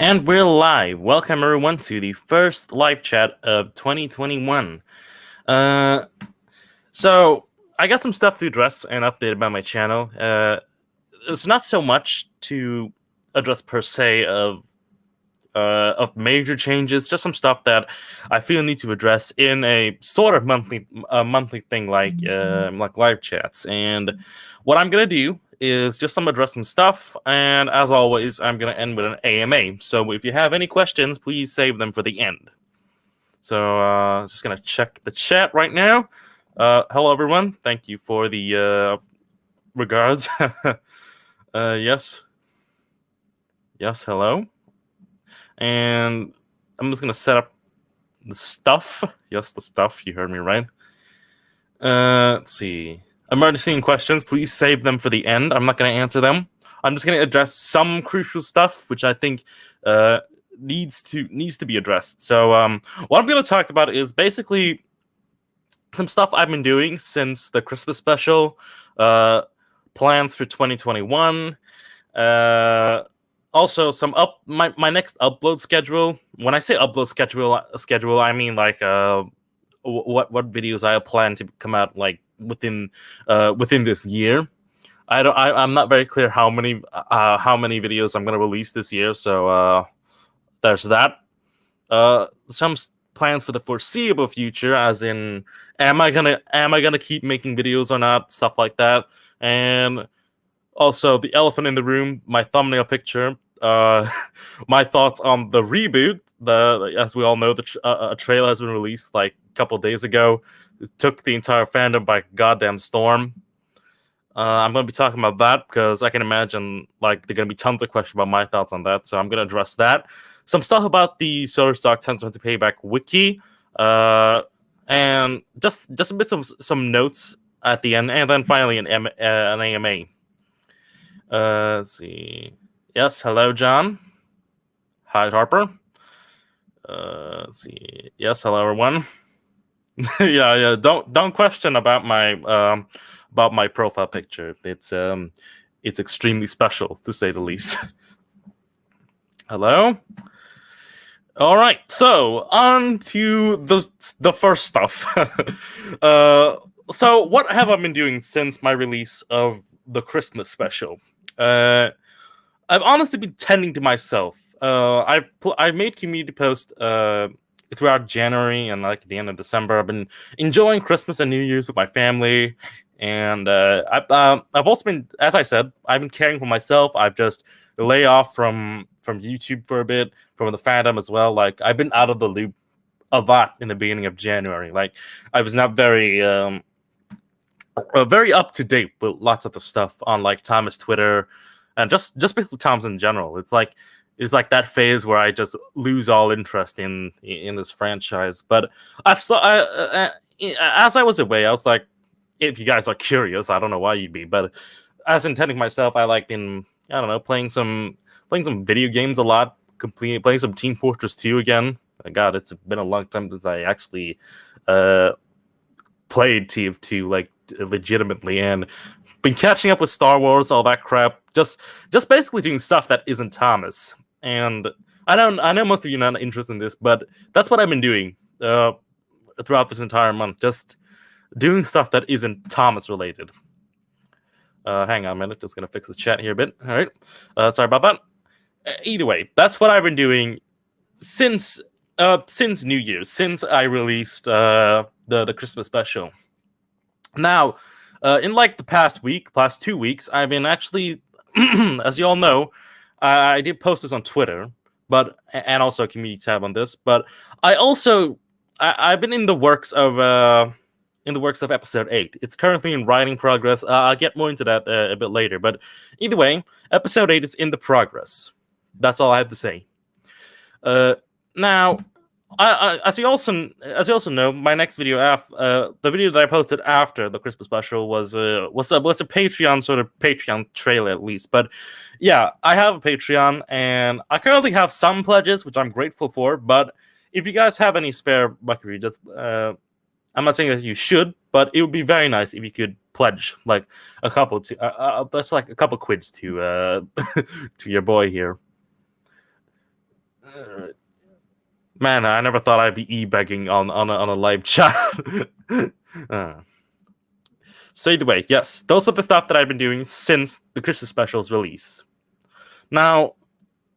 And we're live. Welcome everyone to the first live chat of 2021. Uh, so I got some stuff to address and update about my channel. It's not so much to address per se of major changes, just some stuff that I feel need to address in a sort of monthly thing like live chats. And what I'm gonna do is just some addressing stuff, and as always, I'm gonna end with an AMA. So if you have any questions, please save them for the end. So just gonna check the chat right now. Hello everyone. Thank you for the regards. Yes. Yes, hello. And I'm just gonna set up the stuff. Yes, the stuff. You heard me right. Let's see. I'm already seeing questions. Please save them for the end. I'm not going to answer them. I'm just going to address some crucial stuff, which I think needs to be addressed. So what I'm going to talk about is basically some stuff I've been doing since the Christmas special, plans for 2021. Also, my next upload schedule. When I say upload schedule, I mean like what videos I plan to come out like within this year. I'm not very clear how many videos I'm going to release this year. So there's that. Some plans for the foreseeable future, as in am I gonna keep making videos or not, stuff like that. And also the elephant in the room, my thumbnail picture. My thoughts on the reboot. As we all know, a trailer has been released like a couple days ago. It took the entire fandom by goddamn storm. I'm going to be talking about that because I can imagine like there are going to be tons of questions about my thoughts on that. So I'm going to address that. Some stuff about the Shutterstock 1020 Payback Wiki, and just a bit of some notes at the end, and then finally an AMA. Let's see. Yes, hello, John. Hi, Harper. Let's see. Yes, hello, everyone. yeah. Don't question about my profile picture. It's extremely special, to say the least. Hello. All right. So on to the first stuff. So what have I been doing since my release of the Christmas special? I've honestly been tending to myself. I've made community posts throughout January and like at the end of December. I've been enjoying Christmas and New Year's with my family, and I've also been, as I said, I've been caring for myself. I've just lay off from YouTube for a bit, from the fandom as well. Like I've been out of the loop a lot in the beginning of January. Like I was not very up to date with lots of the stuff on like Thomas Twitter and just basically Tom's in general. It's like that phase where I just lose all interest in this franchise. But as I was away, I was like, if you guys are curious, I don't know why you'd be, but as intending myself, I like been, I don't know, playing some video games a lot, playing some Team Fortress 2 again. God, it's been a long time since I actually played TF2 like legitimately, and been catching up with Star Wars, all that crap. Just basically doing stuff that isn't Thomas. And I know most of you are not interested in this, but that's what I've been doing throughout this entire month. Just doing stuff that isn't Thomas related. Hang on a minute, just gonna fix the chat here a bit. All right, sorry about that. Either way, that's what I've been doing since New Year's, since I released the Christmas special. Now, in like the past 2 weeks, I've been actually, as you all know, I did post this on Twitter, and also a community tab on this. But I've been in the works of episode 8. It's currently in writing progress. I'll get more into that a bit later. But either way, episode 8 is in the progress. That's all I have to say. Now, as you also know, my next video, the video that I posted after the Christmas special was a Patreon trailer at least. But yeah, I have a Patreon, and I currently have some pledges, which I'm grateful for. But if you guys have any spare buckery, just I'm not saying that you should, but it would be very nice if you could pledge like a couple to that's like a couple quids to to your boy here. Man, I never thought I'd be e-begging on a live chat. So either way, yes, those are the stuff that I've been doing since the Christmas special's release. Now,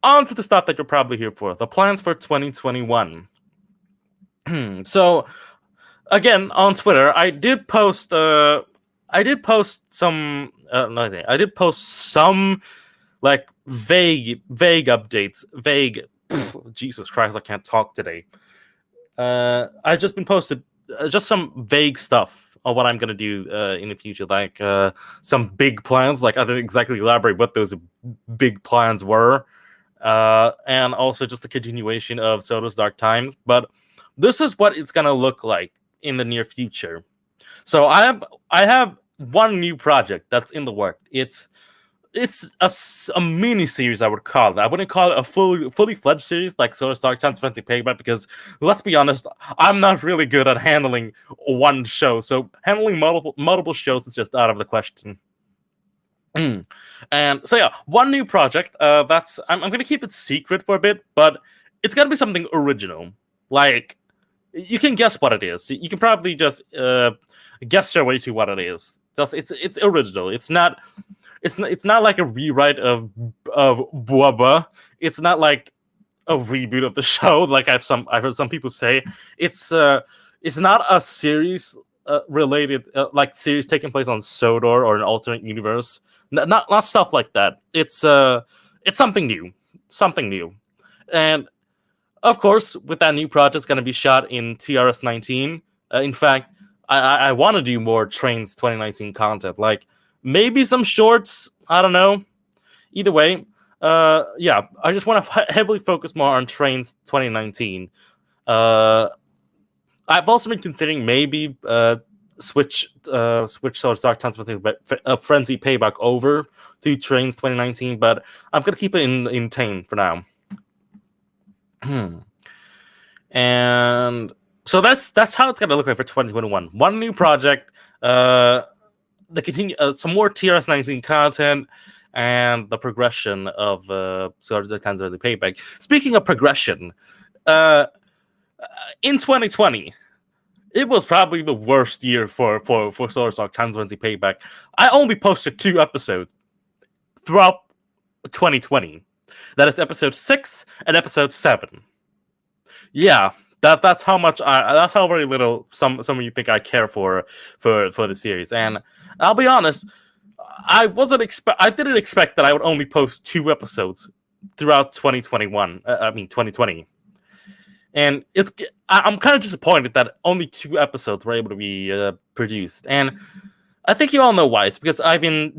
on to the stuff that you're probably here for, the plans for 2021. So, again, on Twitter, I did post some like vague updates, Jesus Christ, I can't talk today. I've just been posted just some vague stuff on what I'm gonna do in the future, like some big plans. Like I didn't exactly elaborate what those big plans were, and also just a continuation of Soda's Dark Times. But this is what it's gonna look like in the near future. So I have one new project that's in the work. It's a mini series, I would call it. I wouldn't call it a fully fledged series like Solar Dark Times Fancy Payback, because let's be honest, I'm not really good at handling one show. So handling multiple shows is just out of the question. And so yeah, one new project. That's I'm gonna keep it secret for a bit, but it's gonna be something original. Like you can guess what it is. You can probably just guess your way to what it is. It's original. It's not like a rewrite of Bubba. It's not like a reboot of the show, like I've heard some people say. It's not a series related like series taking place on Sodor or an alternate universe. Not stuff like that. It's something new, and of course, with that new project, it's going to be shot in TRS-19. In fact, I want to do more Trains 2019 content, like maybe some shorts. I don't know. Either way, yeah, I just want to heavily focus more on Trains 2019. I've also been considering maybe switch Solar Dark Times Frenzy Payback over to Trains 2019, but I'm gonna keep it in tame for now. And so that's how it's gonna look like for 2021. One new project, the continue some more TRS-19 content, and the progression of Solar Dark Times Early Payback. Speaking of progression, in 2020, it was probably the worst year for Solar Dark Times Early Payback. I only posted 2 episodes throughout 2020. That is episode 6 and episode 7. Yeah, that's how much that's how very little some of you think I care for the series. And I'll be honest, I didn't expect that I would only post 2 episodes throughout 2020. And I'm kind of disappointed that only 2 episodes were able to be produced. And I think you all know why. It's because I've been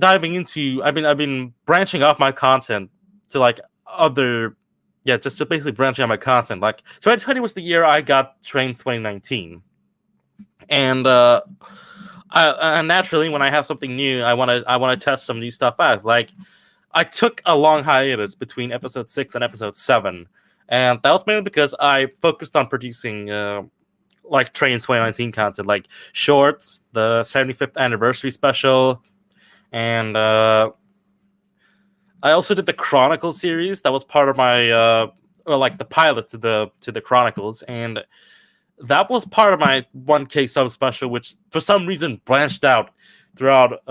branching off my content to like other, just to basically branching out my content. Like 2020 was the year I got Trains 2019, and naturally, when I have something new, I want to test some new stuff out. Like I took a long hiatus between episode 6 and episode 7, and that was mainly because I focused on producing like Trains 2019 content, like shorts, the 75th anniversary special, and I also did the Chronicle series. That was part of my or like the pilot to the Chronicles, and that was part of my 1K sub special, which for some reason branched out throughout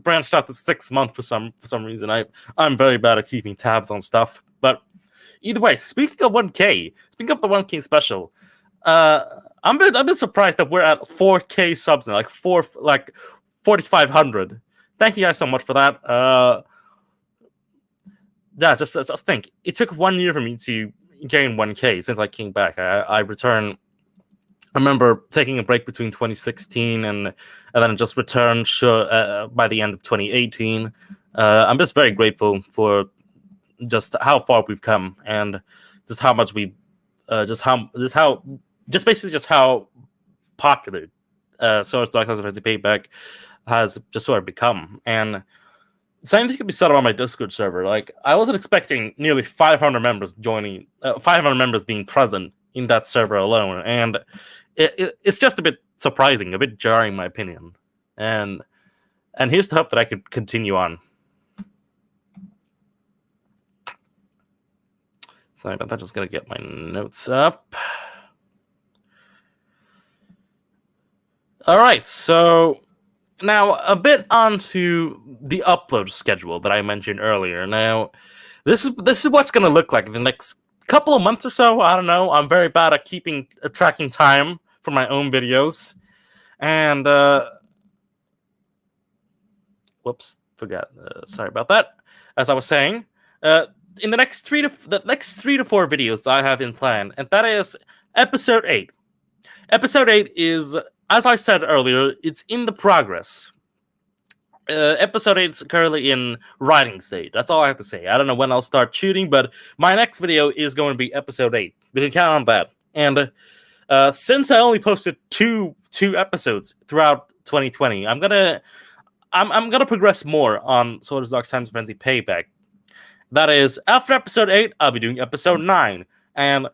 branched out to 6 months for some reason. I'm very bad at keeping tabs on stuff. But either way, speaking of the 1K special, I'm a bit surprised that we're at 4K subs now, like 4,500. Thank you guys so much for that. Yeah, just think. It took 1 year for me to gain 1K since I came back. I returned. I remember taking a break between 2016 and then just returned by the end of 2018. I'm just very grateful for just how far we've come, and just how much we just basically how popular Source Dark Times Fantasy Payback has just sort of become. And same thing could be said about my Discord server. Like I wasn't expecting nearly 500 members joining, 500 members being present in that server alone, and it's just a bit surprising, a bit jarring, in my opinion. And here's the hope that I could continue on. Sorry about that. Just gotta get my notes up. All right, so now a bit onto the upload schedule that I mentioned earlier. Now, this is what's gonna look like the next couple of months or so. I don't know. I'm very bad at tracking time for my own videos, and whoops, forgot. Sorry about that. As I was saying, in the next 3 to 4 videos that I have in plan, and that is episode 8. Episode 8 is, as I said earlier, it's in the progress. Episode 8 is currently in writing stage. That's all I have to say. I don't know when I'll start shooting, but my next video is going to be episode 8. We can count on that. And since I only posted two episodes throughout 2020, I'm gonna progress more on Soldiers Dark Times Frenzy Payback. That is, after episode 8, I'll be doing episode 9, and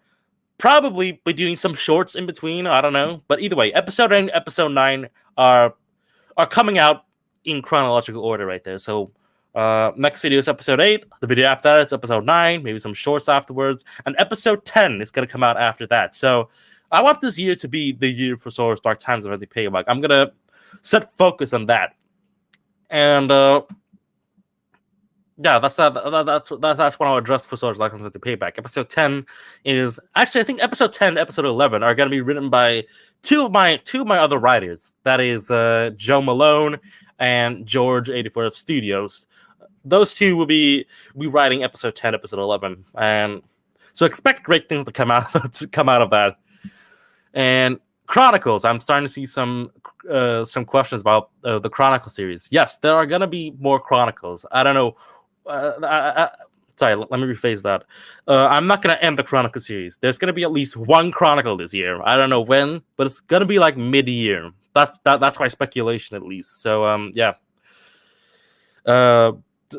probably be doing some shorts in between. I don't know, but either way, episode 8 and episode 9 are coming out in chronological order right there. So next video is episode 8. The video after that is episode 9. Maybe some shorts afterwards, and episode 10 is gonna come out after that. So I want this year to be the year for Soldiers Dark Times Frenzy Payback. I'm gonna set focus on that. And yeah, that's what I'll address for Soldiers Dark Times Frenzy Payback. Episode 10 is actually, I think episode 10, episode 11 are going to be written by two of my other writers. That is Joe Malone and George 84 Studios. Those two will be writing episode 10, episode 11, and so expect great things to come out of that. And Chronicles, I'm starting to see some questions about the Chronicle series. Yes, there are going to be more Chronicles. I don't know. Sorry, let me rephrase that. I'm not going to end the Chronicle series. There's going to be at least one Chronicle this year. I don't know when, but it's going to be like mid-year. That's my speculation, at least. So yeah.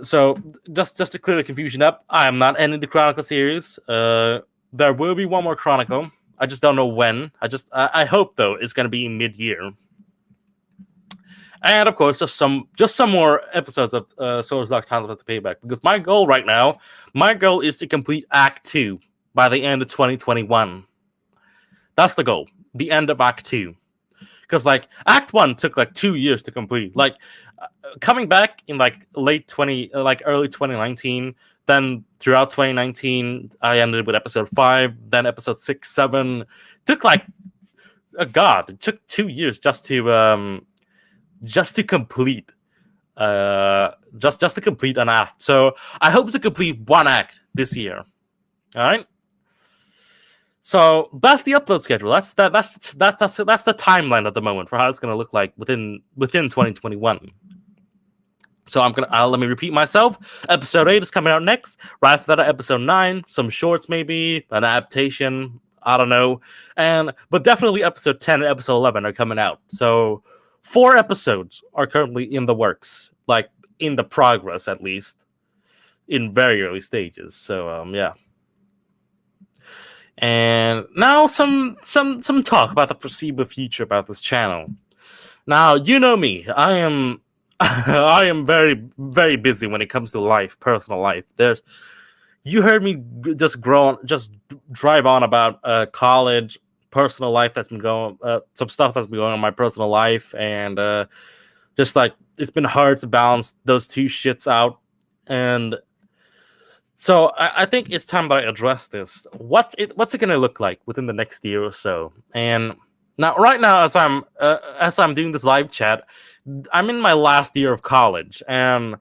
So just to clear the confusion up, I am not ending the Chronicle series. There will be one more Chronicle. I just don't know when. I hope though it's going to be mid-year. And of course, just some more episodes of Soldiers Dark Times Frenzy Payback, because my goal is to complete Act 2 by the end of 2021. That's the goal. The end of Act 2. Because like Act 1 took like 2 years to complete. Like coming back in like early 2019, then throughout 2019, I ended with episode 5, then episode 6, 7. Took like it took 2 years just to complete to complete an act. So I hope to complete one act this year. All right. So that's the upload schedule. That's the timeline at the moment for how it's going to look like within 2021. So let me repeat myself. Episode 8 is coming out next. Right after that, episode 9, some shorts, maybe an adaptation. I don't know. But definitely episode 10 and episode 11 are coming out. So 4 episodes are currently in the works, like in the progress, at least in very early stages. So yeah. And now some talk about the foreseeable future about this channel. Now, you know me. I am very, very busy when it comes to personal life. You heard me just drive on about college, personal life that's been going, some stuff that's been going on in my personal life, and just like it's been hard to balance those two shits out. And so I think it's time that I address this. What's it going to look like within the next year or so? And right now, as I'm doing this live chat, I'm in my last year of college, and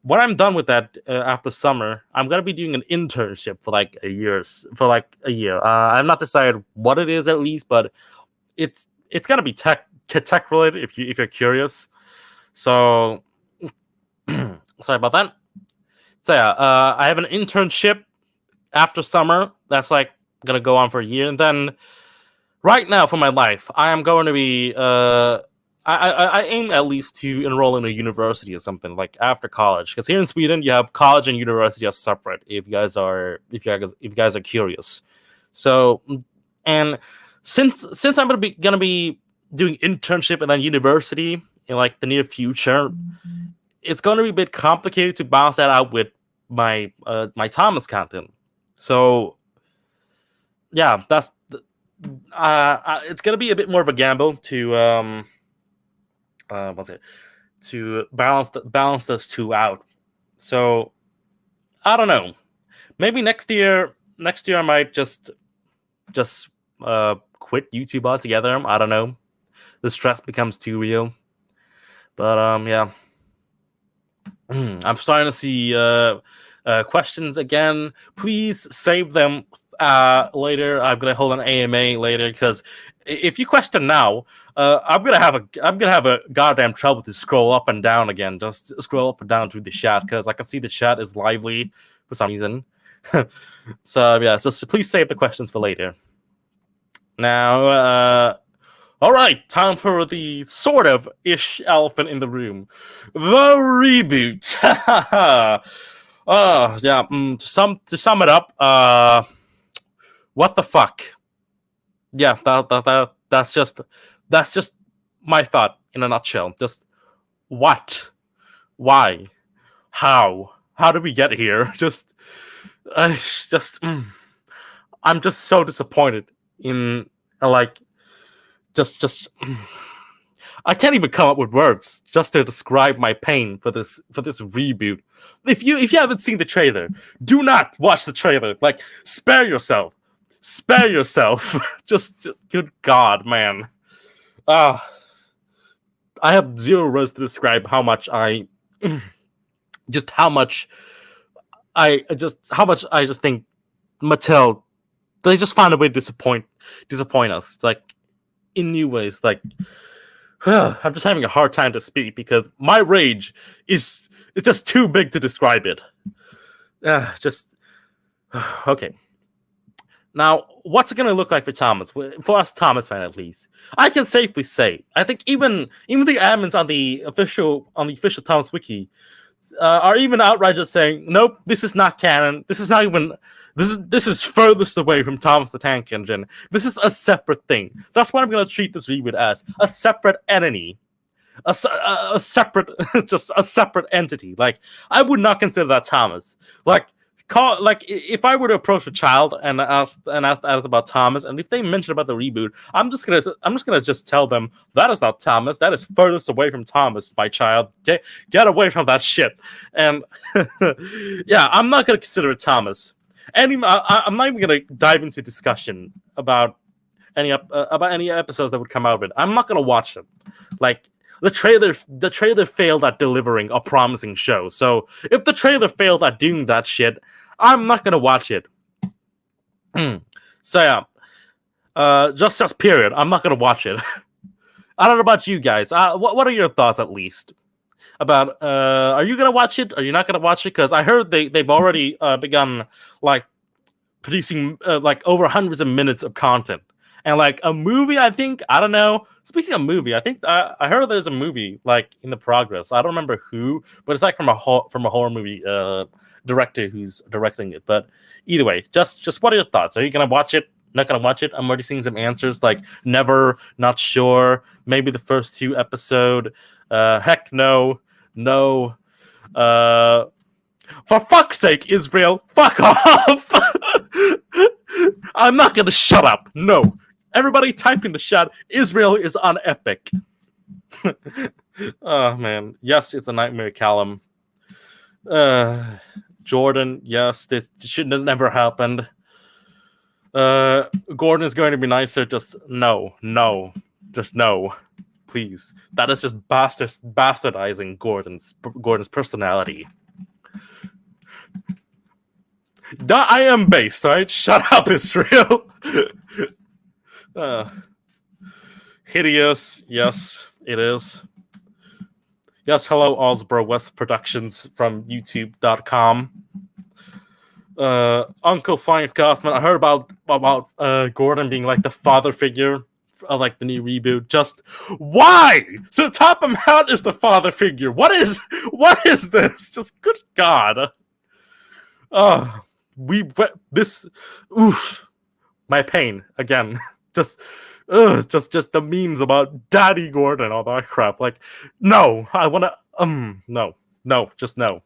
when I'm done with that after summer, I'm gonna be doing an internship for like a year. I've not decided what it is at least, but it's gonna be tech related if you're curious. So sorry about that. So yeah, I have an internship after summer that's like gonna go on for a year, and then right now for my life, I am going to be I aim at least to enroll in a university or something like after college, because here in Sweden you have college and university are separate. If you guys are curious, so and since I'm gonna be doing internship and then university in like the near future, it's going to be a bit complicated to balance that out with my my Thomas content. So yeah, that's it's gonna be a bit more of a gamble to what's it to balance those two out. So I don't know. Maybe next year I might just quit YouTube altogether. I don't know. The stress becomes too real. But yeah. I'm starting to see questions again. Please save them later. I'm gonna hold an AMA later because if you question now, I'm gonna have a goddamn trouble to scroll up and down again. Just scroll up and down through the chat because I can see the chat is lively for some reason. So yeah, so please save the questions for later. Now, all right, time for the sort of ish elephant in the room, the reboot. Yeah. To sum it up, what the fuck? Yeah, that's just my thought in a nutshell. Just what? Why? How did we get here? I'm just so disappointed in like just I can't even come up with words just to describe my pain for this reboot. If you haven't seen the trailer, do not watch the trailer. Like, spare yourself. just good God, man. I have zero words to describe how much how much I just think Mattel, they just find a way to disappoint us, like, in new ways. Like, I'm just having a hard time to speak because my rage is just too big to describe it. Just okay. Now, what's it going to look like for Thomas? For us Thomas fans, at least, I can safely say, I think even the admins on the official Thomas Wiki are even outright just saying, nope, this is not canon. This is not even. This is furthest away from Thomas the Tank Engine. This is a separate thing. That's what I'm going to treat this reboot as: a separate entity, a separate, just a separate entity. Like, I would not consider that Thomas. Like, if I were to approach a child and ask about Thomas, and if they mention about the reboot, I'm just gonna tell them that is not Thomas. That is furthest away from Thomas, my child. Get away from that shit. And yeah, I'm not gonna consider it Thomas. I'm not even gonna dive into discussion about any episodes that would come out of it. I'm not gonna watch them. Like, the trailer failed at delivering a promising show. So if the trailer failed at doing that shit, I'm not gonna watch it. So yeah, just period. I'm not gonna watch it. I don't know about you guys. What are your thoughts, at least, about are you gonna watch it? Are you not gonna watch it? Because I heard they've already begun, like, producing like over hundreds of minutes of content. And, like, a movie, I think, I don't know. Speaking of movie, I think I heard there's a movie, like, in the progress. I don't remember who, but it's like from a horror movie director who's directing it. But either way, just what are your thoughts? Are you gonna watch it? Not gonna watch it? I'm already seeing some answers like never, not sure, maybe the first 2 episode. Heck no. For fuck's sake, Israel, fuck off. I'm not gonna shut up. No. Everybody type in the chat, Israel is on Epic. Oh, man. Yes, it's a nightmare, Callum. Jordan, yes, this should have never happened. Gordon is going to be nicer. Just no. Just no. Please. That is just bastardizing Gordon's personality. I am based, right? Shut up, Israel. Hideous. Yes, it is. Yes, hello, Osbro West Productions from YouTube.com. Uncle Five Gothman, I heard about Gordon being like the father figure of, like, the new reboot. Just why? So Top him out is the father figure. What is this? Just good God. My pain again. just the memes about Daddy Gordon and all that crap. Like, no, I want to no, just no.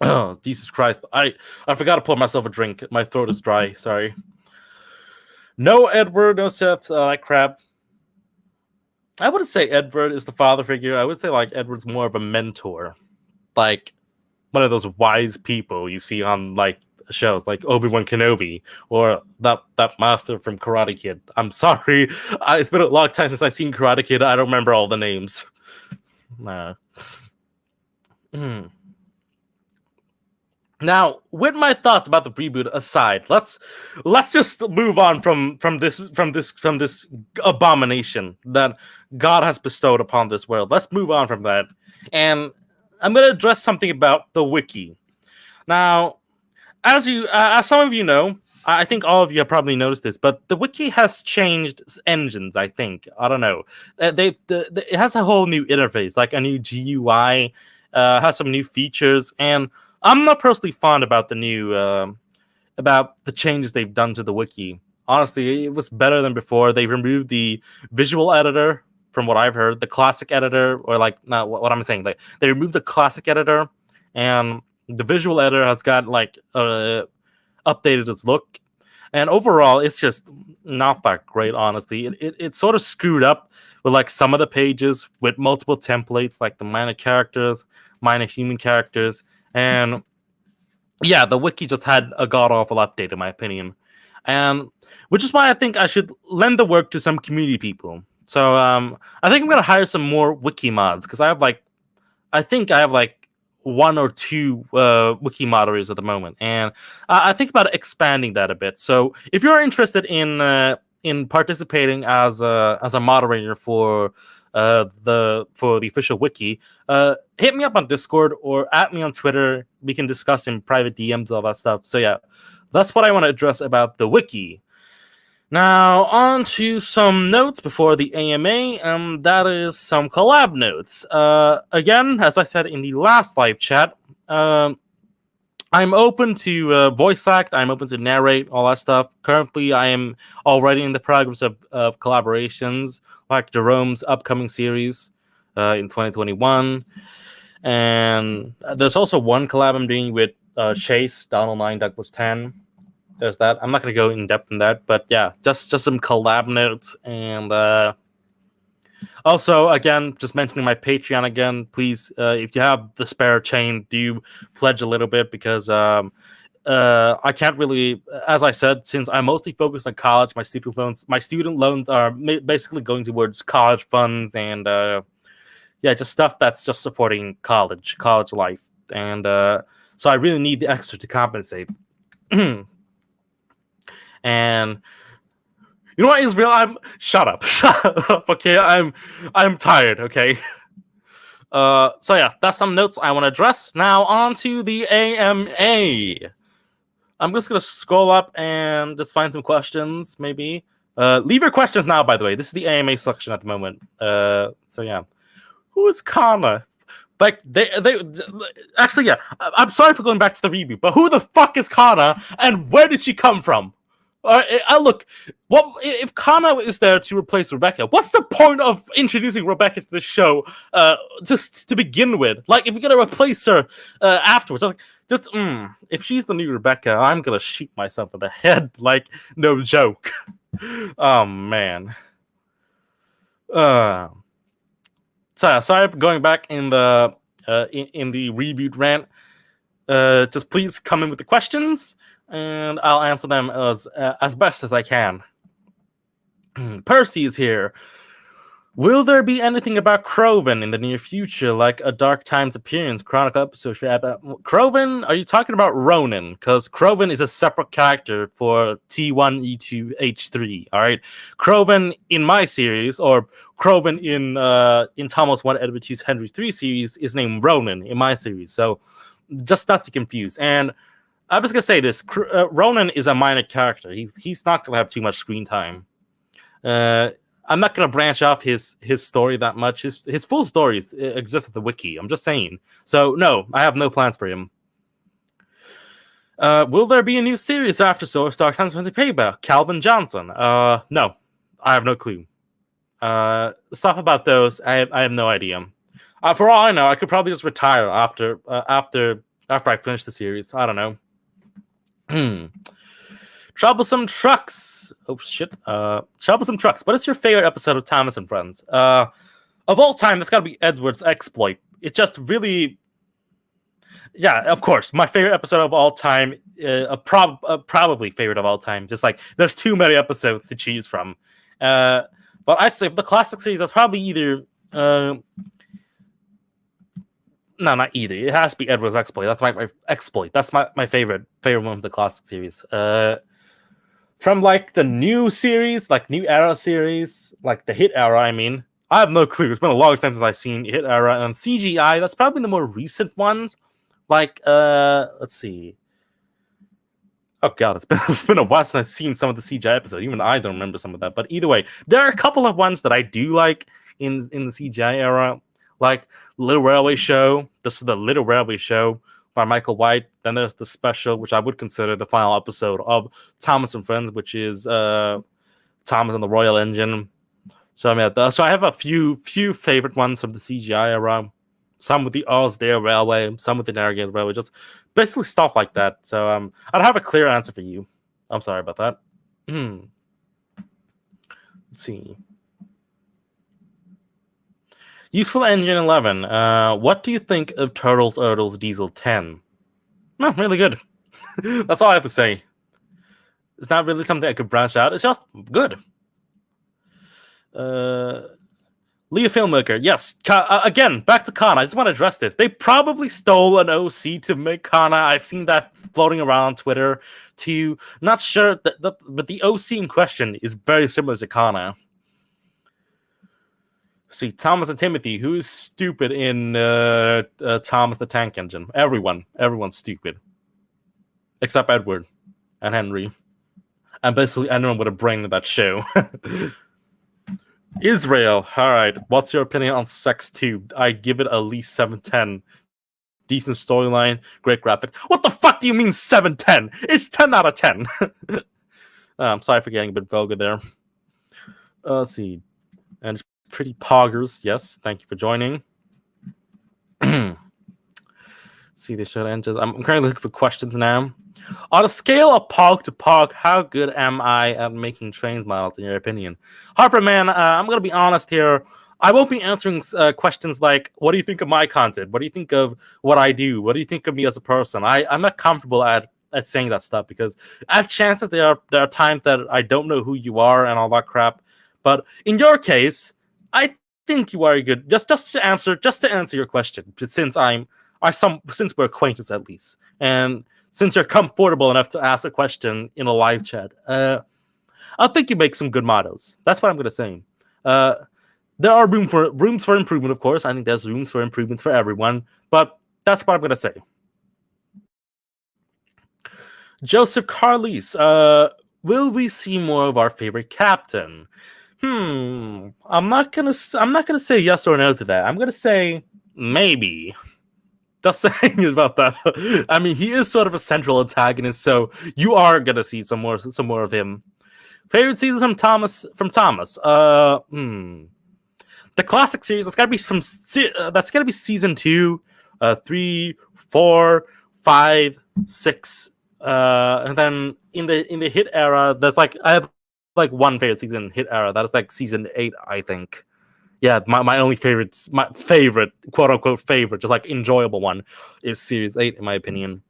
Oh, Jesus Christ! I forgot to pour myself a drink. My throat is dry. Sorry. No Edward, no Seth, like crap. I wouldn't say Edward is the father figure. I would say like Edward's more of a mentor, like one of those wise people you see on like shows like Obi-Wan Kenobi or that master from Karate Kid. I'm sorry, it's been a long time since I've seen Karate Kid. I don't remember all the names. Nah. Now, with my thoughts about the reboot aside, let's just move on from this abomination that God has bestowed upon this world. Let's move on from that, and I'm going to address something about the wiki. Now, as some of you know, I think all of you have probably noticed this, but the wiki has changed engines. I think, I don't know. It has a whole new interface, like a new GUI, has some new features, and I'm not personally fond about the new about the changes they've done to the wiki. Honestly, it was better than before. They removed the visual editor, from what I've heard, the classic editor, or like, no, what I'm saying, like they removed the classic editor, and the visual editor has got like updated its look, and overall, it's just not that great. Honestly, it sort of screwed up with like some of the pages with multiple templates, like the minor characters, minor human characters, and yeah, the wiki just had a god awful update, in my opinion, and which is why I think I should lend the work to some community people. So I think I'm gonna hire some more wiki mods because I think I have like one or two wiki moderators at the moment, and I think about expanding that a bit. So if you're interested in participating as a moderator for the official wiki, hit me up on Discord or at me on Twitter. We can discuss in private DMs, all that stuff. So yeah, that's what I want to address about the wiki. Now, on to some notes before the AMA. That is some collab notes. Again, as I said in the last live chat, I'm open to voice act. I'm open to narrate, all that stuff. Currently, I am already in the progress of collaborations, like Jerome's upcoming series in 2021. And there's also one collab I'm doing with Chase, Donald 9, Douglas 10. There's that. I'm not going to go in depth in that, but yeah, just some collab notes. And also, again, just mentioning my Patreon again, please, if you have the spare chain, do pledge a little bit, because I can't really, as I said, since I'm mostly focused on college, my student loans are basically going towards college funds and yeah, just stuff that's just supporting college life. And so I really need the extra to compensate. And you know what is real? Shut up. Okay, I'm tired. Okay. So yeah, that's some notes I want to address. Now on to the AMA. I'm just gonna scroll up and just find some questions. Maybe leave your questions now. By the way, this is the AMA section at the moment. So yeah, who is Kana? Like they actually, yeah. I'm sorry for going back to the reboot, but who the fuck is Kana and where did she come from? Look, what if Kana is there to replace Rebecca? What's the point of introducing Rebecca to the show just to begin with? Like, if you're gonna replace her afterwards, if she's the new Rebecca, I'm gonna shoot myself in the head. Like, no joke. Oh man. So sorry for going back in the reboot rant. Just please come in with the questions, and I'll answer them as best as I can. Percy is here. Will there be anything about Croven in the near future, like a Dark Times appearance, Chronicle episode? Croven? Are you talking about Ronan? Because Croven is a separate character for T1, E2, H3. All right, Croven in my series, or Croven in Thomas 1, Edward 2's Henry 3 series, is named Ronan in my series. So just not to confuse. And I'm just gonna say this: Ronan is a minor character. He's not gonna have too much screen time. I'm not gonna branch off his story that much. His full story exists at the wiki. I'm just saying. So no, I have no plans for him. Will there be a new series after Solar Star Times 20 Payback? Calvin Johnson. No, I have no clue. Stuff about those, I have no idea. For all I know, I could probably just retire after I finish the series. I don't know. Troublesome Trucks. Oh shit. Troublesome Trucks. What is your favorite episode of Thomas and Friends? Of all time, that's got to be Edward's exploit. It just really, yeah, of course, my favorite episode of all time. Probably favorite of all time. Just like there's too many episodes to choose from. But I'd say the classic series. That's probably either. No, not either. It has to be Edward's exploit. That's my exploit. That's my favorite one of the classic series. From like the new series, like new era series, like the hit era. I mean, I have no clue. It's been a long time since I've seen hit era and CGI. That's probably the more recent ones. Like, let's see. Oh god, it's been a while since I've seen some of the CGI episodes. Even I don't remember some of that. But either way, there are a couple of ones that I do like in the CGI era, like Little Railway Show. This is the Little Railway Show by Michael White. Then there's the special, which I would consider the final episode of Thomas and Friends, which is Thomas and the Royal Engine. So I have a few favorite ones from the CGI era. Some with the Osdale Railway, some with the Narragansett Railway, just basically stuff like that. So I don't have a clear answer for you. I'm sorry about that. Let's see. Useful Engine 11. What do you think of Turtles Erdles Diesel 10? No, really good. That's all I have to say. It's not really something I could branch out. It's just good. Leah Filmmaker, yes. Again, back to Kana. I just want to address this. They probably stole an OC to make Kana. I've seen that floating around on Twitter too. Not sure, but the OC in question is very similar to Kana. See, Thomas and Timothy, who is stupid in Thomas the Tank Engine? Everyone's stupid. Except Edward and Henry. And basically anyone with a brain in that show. Israel, all right. What's your opinion on Sex 2? I give it at least 7/10. Decent storyline, great graphics. What the fuck do you mean 7/10? It's 10 out of 10. I'm sorry for getting a bit vulgar there. Let's see. And it's Pretty Poggers, yes. Thank you for joining. See, they should enter. I'm currently looking for questions now. On a scale of Pog to Pog, how good am I at making trains models, in your opinion? Harper, man, I'm going to be honest here. I won't be answering questions like, what do you think of my content? What do you think of what I do? What do you think of me as a person? I'm not comfortable at saying that stuff because at chances there are times that I don't know who you are and all that crap. But in your case, I think you are good. Just to answer your question, since since we're acquaintances at least, and since you're comfortable enough to ask a question in a live chat, I think you make some good models. That's what I'm gonna say. There are rooms for improvement, of course. I think there's rooms for improvements for everyone, but that's what I'm gonna say. Joseph Carlis, will we see more of our favorite captain? I'm not gonna say yes or no to that. I'm gonna say maybe. Just saying about that. I mean, he is sort of a central antagonist, so you are gonna see some more of him. Favorite seasons from Thomas. The classic series. That's gotta be season 2, 3, 4, 5, 6. And then in the hit era, I have one favorite season in hit era. That is like season 8, I think. Yeah, my favorite, quote unquote favorite, just like enjoyable one, is series 8 in my opinion.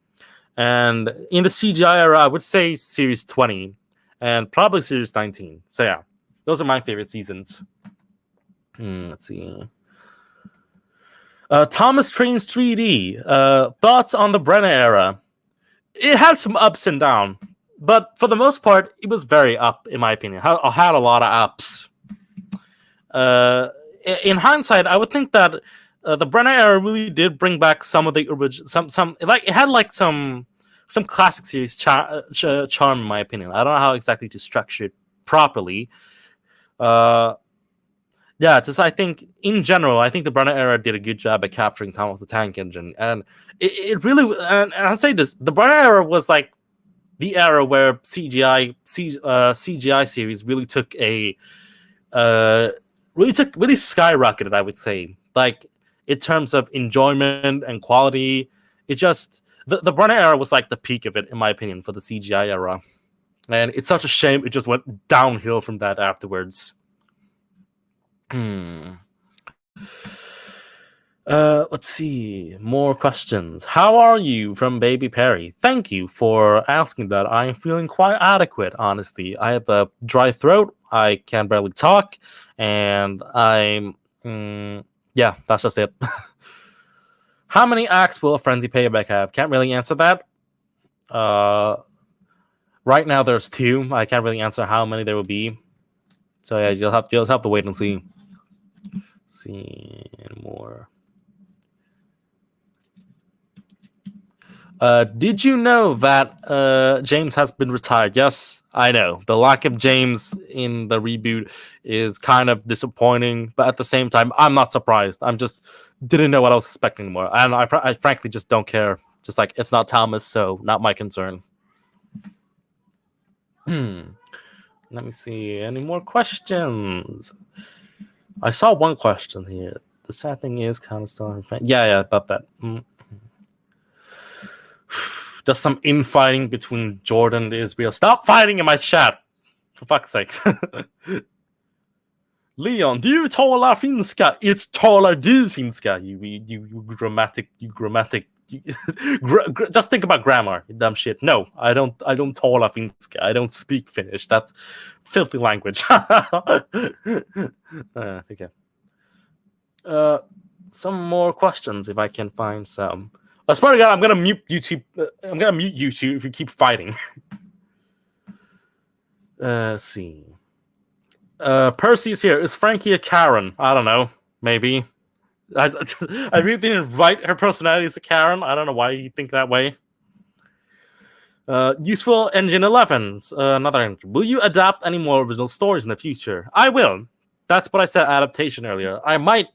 And in the CGI era, I would say series 20 and probably series 19. So yeah, those are my favorite seasons. Let's see. Thomas Trains 3D. Thoughts on the Brenner era? It had some ups and downs, but for the most part, it was very up in my opinion. I had a lot of ups. In hindsight, I would think that the Brenner era really did bring back some of the original, it had like some classic series charm in my opinion. I don't know how exactly to structure it properly. I think in general, I think the Brenner era did a good job at capturing Thomas the Tank Engine, and it really. And I'll say this: the Brenner era was like the era where CGI series really took really skyrocketed, I would say, like in terms of enjoyment and quality. It just the Brenner era was like the peak of it, in my opinion, for the CGI era. And it's such a shame it just went downhill from that afterwards. Let's see. More questions. How are you from Baby Perry? Thank you for asking that. I'm feeling quite adequate, honestly. I have a dry throat. I can barely talk. And I'm... yeah, that's just it. How many acts will a Frenzy Payback have? Can't really answer that. Right now there's 2. I can't really answer how many there will be. So yeah, you'll have to wait and see. See more. Did you know that James has been retired? Yes, I know. The lack of James in the reboot is kind of disappointing, but at the same time, I'm not surprised. I'm just didn't know what I was expecting anymore, and I frankly just don't care. Just like it's not Thomas, so not my concern. Let me see. Any more questions? I saw one question here. The sad thing is kind of still... Yeah, about that. Just some infighting between Jordan and Israel. Stop fighting in my chat! For fuck's sake. Leon, du talar finska. It's talar du finska. You grammatic. Just think about grammar, you dumb shit. No, I don't talar finska. I don't speak Finnish. That's filthy language. Okay. Some more questions if I can find some. I swear to God, I'm gonna mute YouTube. I'm gonna mute YouTube if you keep fighting. Let's see. Percy's here. Is Frankie a Karen? I don't know. Maybe. I really didn't write her personality as a Karen. I don't know why you think that way. Useful Engine 11's another entry. Will you adapt any more original stories in the future? I will. That's what I said. Adaptation earlier. I might.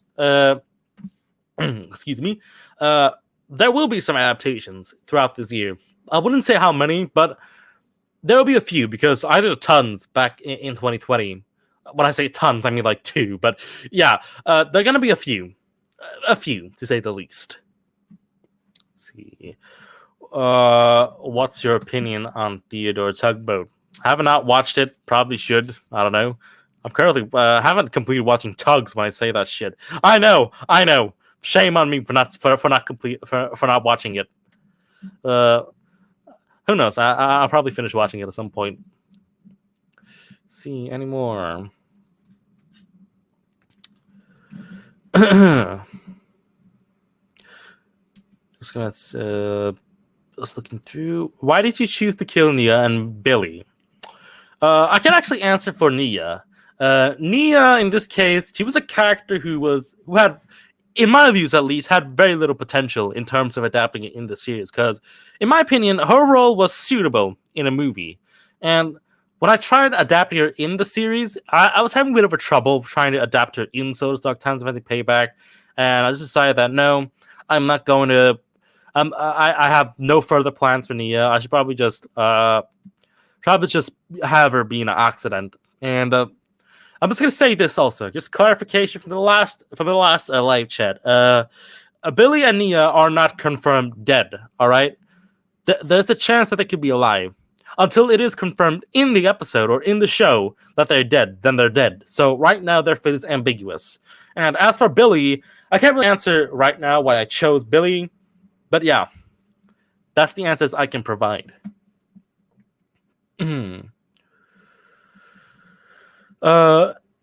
Excuse me. There will be some adaptations throughout this year. I wouldn't say how many, but there will be a few because I did tons back in 2020. When I say tons, I mean like 2. But yeah, there are going to be a few to say the least. Let's see. What's your opinion on Theodore Tugboat? Have not watched it. Probably should. I don't know. I'm currently haven't completed watching Tugs when I say that shit. I know. Shame on me for not watching it. Who knows? I'll probably finish watching it at some point. See any more? Just gonna just looking through. Why did you choose to kill Nia and Billy? I can actually answer for Nia. Nia, in this case, she was a character who had, in my views at least, had very little potential in terms of adapting it in the series. Because, in my opinion, her role was suitable in a movie. And when I tried adapting her in the series, I was having a bit of a trouble trying to adapt her in Soda's Dark Times of Payback. And I just decided that, no, I'm not going to... I have no further plans for Nia. I should probably just have her be an accident. And I'm just gonna say this also, just clarification from the last live chat. Billy and Nia are not confirmed dead. All right, there's a chance that they could be alive until it is confirmed in the episode or in the show that they're dead. Then they're dead. So right now their fate is ambiguous. And as for Billy, I can't really answer right now why I chose Billy. But yeah, that's the answers I can provide.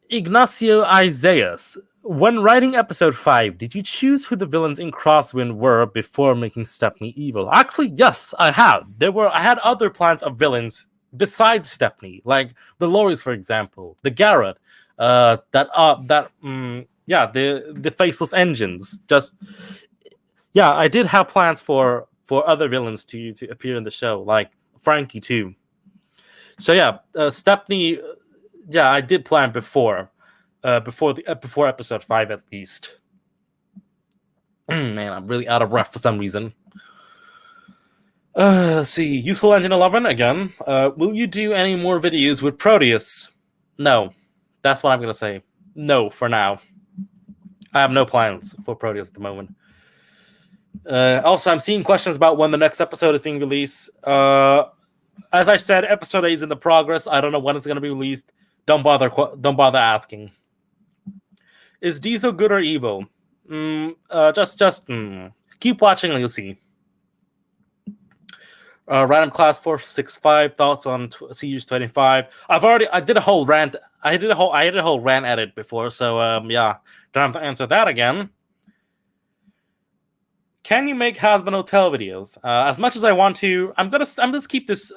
Ignacio Isaias. When writing episode 5, did you choose who the villains in Crosswind were before making Stepney evil? Actually, yes, I have. I had other plans of villains besides Stepney, like the Loris, for example, the Garrett, the Faceless Engines. I did have plans for other villains to appear in the show, like Frankie too. So yeah, Stepney. Yeah, I did plan before episode 5 at least. Man, I'm really out of breath for some reason. Let's see. Useful Engine 11 again. Will you do any more videos with Proteus? No, that's what I'm gonna say. No, for now. I have no plans for Proteus at the moment. Also, I'm seeing questions about when the next episode is being released. As I said, episode 8 is in the progress. I don't know when it's going to be released. Don't bother asking. Is Diesel good or evil? Just keep watching and you'll see. Random class 465 thoughts on Series 25. I did a whole rant. I did a whole rant edit before, so yeah, don't have to answer that again. Can you make Hasbin Hotel videos? As much as I want to, I'm just keep this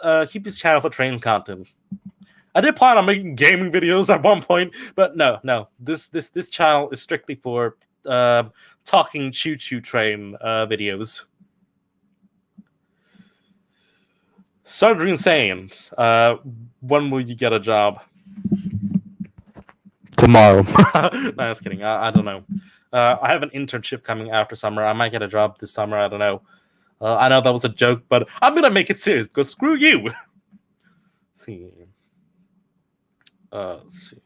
channel for train content. I did plan on making gaming videos at one point, but no. This channel is strictly for talking choo-choo train videos. Surgery Insane. When will you get a job? Tomorrow. No, just kidding. I don't know. I have an internship coming after summer. I might get a job this summer. I don't know. I know that was a joke, but I'm gonna make it serious because screw you. Let's see. Let's see.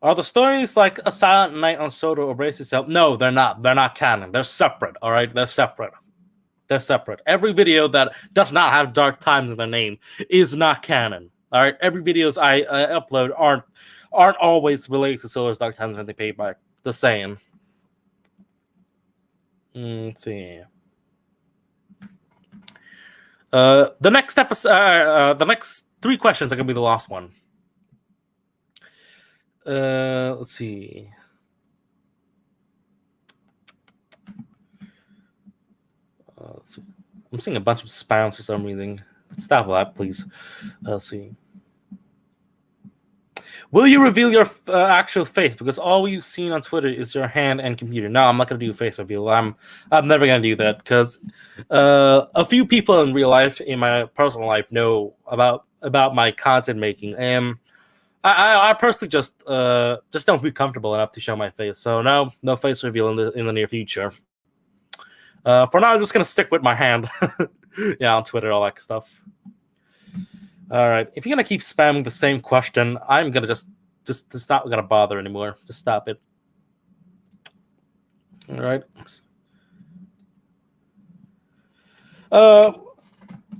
Are the stories like A Silent Night on Soto or Brace Yourself? No, they're not. They're not canon. They're separate. All right, they're separate. They're separate. Every video that does not have Dark Times in their name is not canon. All right, every videos I upload aren't always related to Solar's Dark Times when they pay back. The same. Let's see. The next episode, the next 3 questions are gonna be the last one. Let's see. I'm seeing a bunch of spams for some reason. Stop that, please. Let's see. Will you reveal your actual face? Because all we've seen on Twitter is your hand and computer. No, I'm not going to do a face reveal. I'm never going to do that because a few people in real life, in my personal life, know about my content making, and I personally just don't feel comfortable enough to show my face. So no face reveal in the near future. For now, I'm just gonna stick with my hand. Yeah, on Twitter, all that stuff. All right, if you're gonna keep spamming the same question, I'm gonna just not gonna bother anymore. Just stop it. All right. All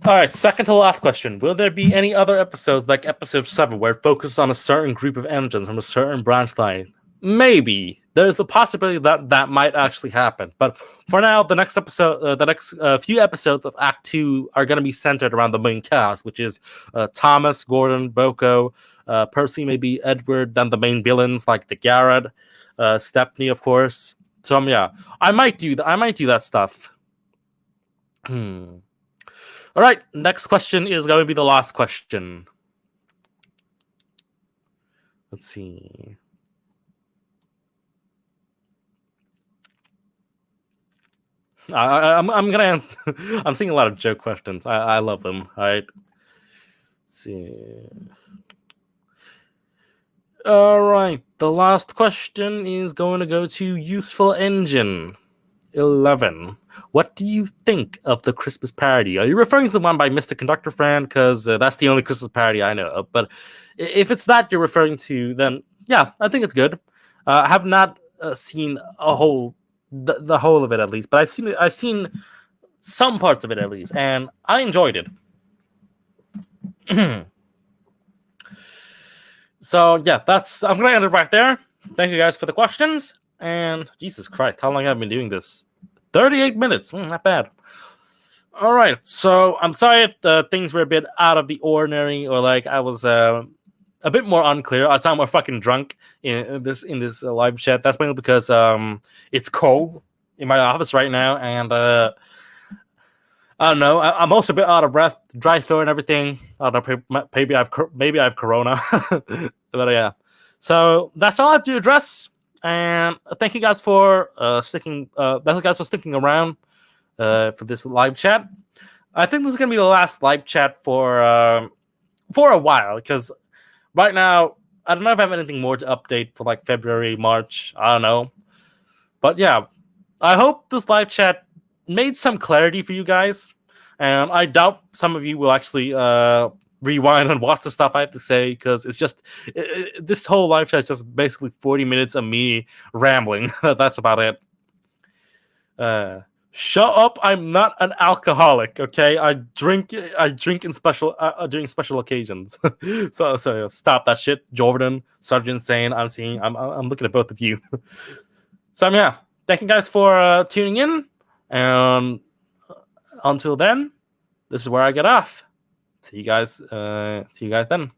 right, second to last question. Will there be any other episodes like episode 7 where it focuses on a certain group of engines from a certain branch line? Maybe. There's a possibility that might actually happen. But for now, the next episode, the next few episodes of Act 2 are going to be centered around the main cast, which is Thomas, Gordon, Boko, Percy, maybe Edward, then the main villains like the Garrett, Stepney, of course. So yeah, I might do that stuff. All right, next question is going to be the last question. Let's see. I'm gonna answer. I'm seeing a lot of joke questions. I love them. All right. Let's see. All right. The last question is going to go to Useful Engine 11. What do you think of the Christmas parody? Are you referring to the one by Mr. Conductor Friend? Because that's the only Christmas parody I know of. But if it's that you're referring to, then yeah, I think it's good. I have not seen a whole. The whole of it, at least, but I've seen some parts of it, at least, and I enjoyed it. So yeah, I'm gonna end it right there. Thank you guys for the questions, and Jesus Christ, how long have I been doing this? 38 minutes, not bad. All right, so I'm sorry if things were a bit out of the ordinary, or like I was a bit more unclear. I sound more fucking drunk in this live chat. That's mainly because it's cold in my office right now, and I don't know. I'm also a bit out of breath, dry throat, and everything. I don't know. Maybe I have corona, but yeah. So that's all I have to address. And thank you guys for sticking. Thank you guys for sticking around for this live chat. I think this is gonna be the last live chat for a while, because right now, I don't know if I have anything more to update for like February, March. I don't know. But yeah, I hope this live chat made some clarity for you guys. And I doubt some of you will actually rewind and watch the stuff I have to say, because it's just this whole live chat is just basically 40 minutes of me rambling. That's about it. Shut up! I'm not an alcoholic. Okay, I drink in special during special occasions. so stop that shit, Jordan. Sergeant Sane. I'm looking at both of you. So yeah, thank you guys for tuning in, and until then, this is where I get off. See you guys then.